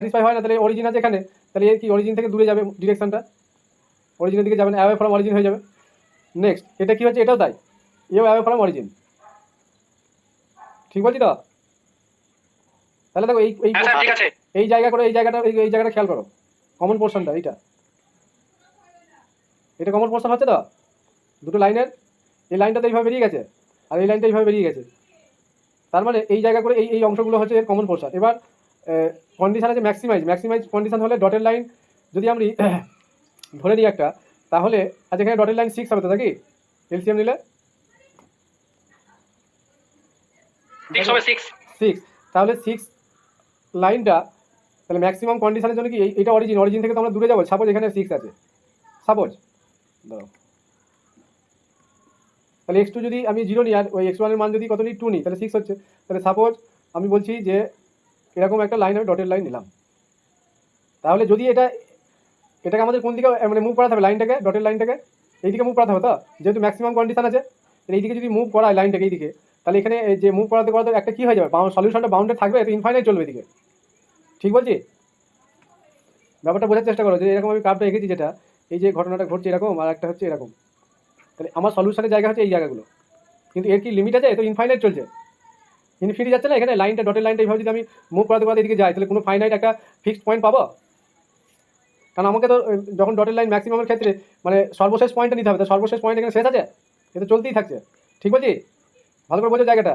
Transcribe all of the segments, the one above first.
Satisfy হয় না, তাহলে অরিজিন আছে এখানে, তাহলে এর কি অরিজিন থেকে দূরে যাবে, ডিরেকশনটা অরিজিনের দিকে যাবে না, অ্যাওয়ে ফ্রম অরিজিন হয়ে যাবে। নেক্সট এটা কি হচ্ছে, এটাও তাই, এও অ্যাওয়ে ফ্রম অরিজিন। ঠিক বলছি তো? তাহলে দেখো এই জায়গা করে এই জায়গাটা খেয়াল করো, কমন পোর্শনটা এটা কমন পোর্শন হচ্ছে তো দুটো লাইনের, এই লাইনটা তো এইভাবে বেরিয়ে গেছে আর এই লাইনটা এইভাবে বেরিয়ে গেছে, তার মানে এই জায়গা করে এই অংশগুলো হচ্ছে এর কমন পোর্শন। এবার কন্ডিশন আছে ম্যাক্সিমাইজ কন্ডিশন হলে ডটের লাইন যদি আমি ধরে নিই একটা, তাহলে আজ এখানে ডটের লাইন 6 হবে তো নাকি, এলসিএম নিলে 6, তাহলে 6 লাইনটা, তাহলে ম্যাক্সিমাম কন্ডিশনের জন্য কি এটা অরিজিন থেকে তো আমরা দূরে যাবো। সাপোজ এখানে 6 আছে, সাপোজ দাঁড়াও, তাহলে x2 যদি আমি 0 নিই আর ওই x1 এর মান যদি কত নিই 2 নিই, তাহলে 6 হচ্ছে। তাহলে সাপোজ আমি বলছি যে এরকম একটা লাইন আমি ডটের লাইন নিলাম, তাহলে যদি এটাকে আমাদের কোন দিকে মানে মুভ করাতে হবে, লাইনটাকে ডটের লাইনটাকে এইদিকে মুভ করাতে হবে তো, যেহেতু ম্যাক্সিমাম কন্ডিশন আছে। এইদিকে যদি মুভ করায় লাইনটাকে এইদিকে, তাহলে এখানে যে মুভ করাতে একটা কি হয়ে যাবে, সলিউশনটা বাউন্ডেড থাকবে, তো ইনফাইনাইট চলবে এদিকে। ঠিক বলছি? ব্যাপারটা বোঝার চেষ্টা করো যে এরকম আমি কার্ভটা এঁকেছি, যেটা এই যে ঘটনাটা ঘটছে এরকম আর একটা হচ্ছে এরকম, তাহলে আমার সলিউশনের জায়গা হচ্ছে এই জায়গাগুলো, কিন্তু এর কি লিমিট আছে, তো ইনফাইনাইট চলছে, ইনফিনিটি যাচ্ছে না। এখানে লাইনটা ডটের লাইনটা এইভাবে যদি আমি মুভ করাতে এদিকে যাই, তাহলে কোনো ফাইনাইট একটা ফিক্সড পয়েন্ট পাবো? কারণ আমাকে তো যখন ডটের লাইন ম্যাক্সিমামের ক্ষেত্রে মানে সর্বশেষ পয়েন্টটা নিতে হবে, তো সর্বশেষ পয়েন্ট এখানে শেষ আছে, এটা চলতেই থাকছে। ঠিক বলছি? ভালো করে বোঝো জায়গাটা।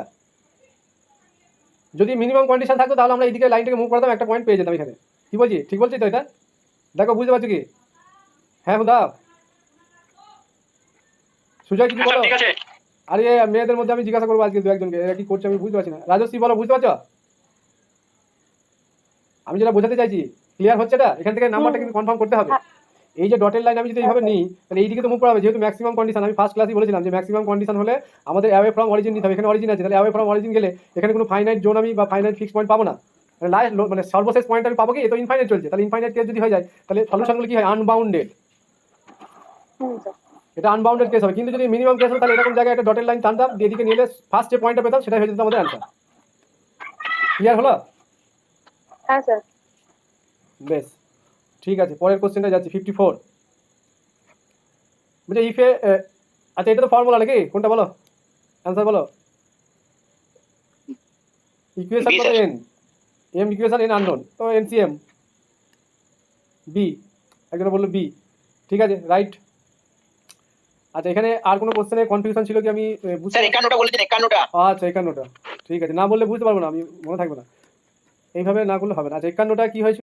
যদি মিনিমাম কন্ডিশন থাকতো তাহলে আমরা এইদিকে লাইনটাকে মুভ করতাম, একটা পয়েন্ট পেয়ে যেতাম এখানে। কি বলছি? ঠিক বলছি তো? এটা দেখো, বুঝতে পারছো কি? হ্যাঁ হুদা, সুজয় কিছু বলো। আরে মেয়েদের মধ্যে আমি জিজ্ঞাসা করবো আজকে দু একজনকে, এরা কি করছে আমি বুঝতে পারছি না। রাজশ্রী বলো, বুঝতে পারছো আমি যেটা বোঝাতে চাইছি? ক্লিয়ার হচ্ছে এটা? এখান থেকে নাম্বারটা কিন্তু কনফার্ম করতে হবে। এই যে ডটের লাইন আমি যদি এইভাবে নিই, তাহলে এইদিকে তো মুভ করা হবে, যেহেতু ম্যাক্সিমাম কন্ডিশন। আমি ফার্স্ট ক্লাসই বলেছিলাম যে ম্যাক্সিমাম কন্ডিশন হলে আমাদের অ্যাওয়ে ফ্রম অরিজিন নিতে হবে। এখানে অরিজিন আছে, তাহলে অ্যাওয়ে ফ্রম অরিজিন গেলে এখানে কোনো ফাইনাইট জোন আমি বা ফাইনাইট ফিক্স পয়েন্ট পাবো না, লাস্ট মানে সর্বশেষ পয়েন্ট আমি পাবো কি, তো ইনফাইনাইট চলছে। তাহলে ইনফাইনাইট কেস যদি হয়ে যায়, তাহলে সলিউশনগুলো কি হয়, আনবাউন্ডেড। এটা আনবাউন্ডেড কেস হবে। কিন্তু যদি মিনিমাম কেস হয়, তাহলে এরকম জায়গায় একটা ডটের লাইন টানতাম, এদিকে নিয়ে ফার্স্ট যে পয়েন্টটা পেতাম সেটাই হয়ে যেত আমাদের অ্যান্সার। ক্লিয়ার হলো? হ্যাঁ স্যার। বেশ, ঠিক আছে, পরের কোশ্চেনটা যাচ্ছি। 54 বুঝে ইফে, আচ্ছা এটা তো ফর্মুলা নাকি, কোনটা বলো, অ্যান্সার বলো। ইকুয়েশন কত? এম ইকুয়েশন, এন আননোন, তো এনসিএম বি, একজন বললো বি। ঠিক আছে, রাইট। আচ্ছা এখানে আর কোনো কোশ্চেনে কনফিউশন ছিল কি? আমি স্যার 51টা বলেছেন, 51টা। আচ্ছা 51টা, ঠিক আছে, না বললে বুঝতে পারবো না, আমি মনে থাকবে না, এইভাবে না করলে হবে না। আচ্ছা 51টা কি হয়েছিল?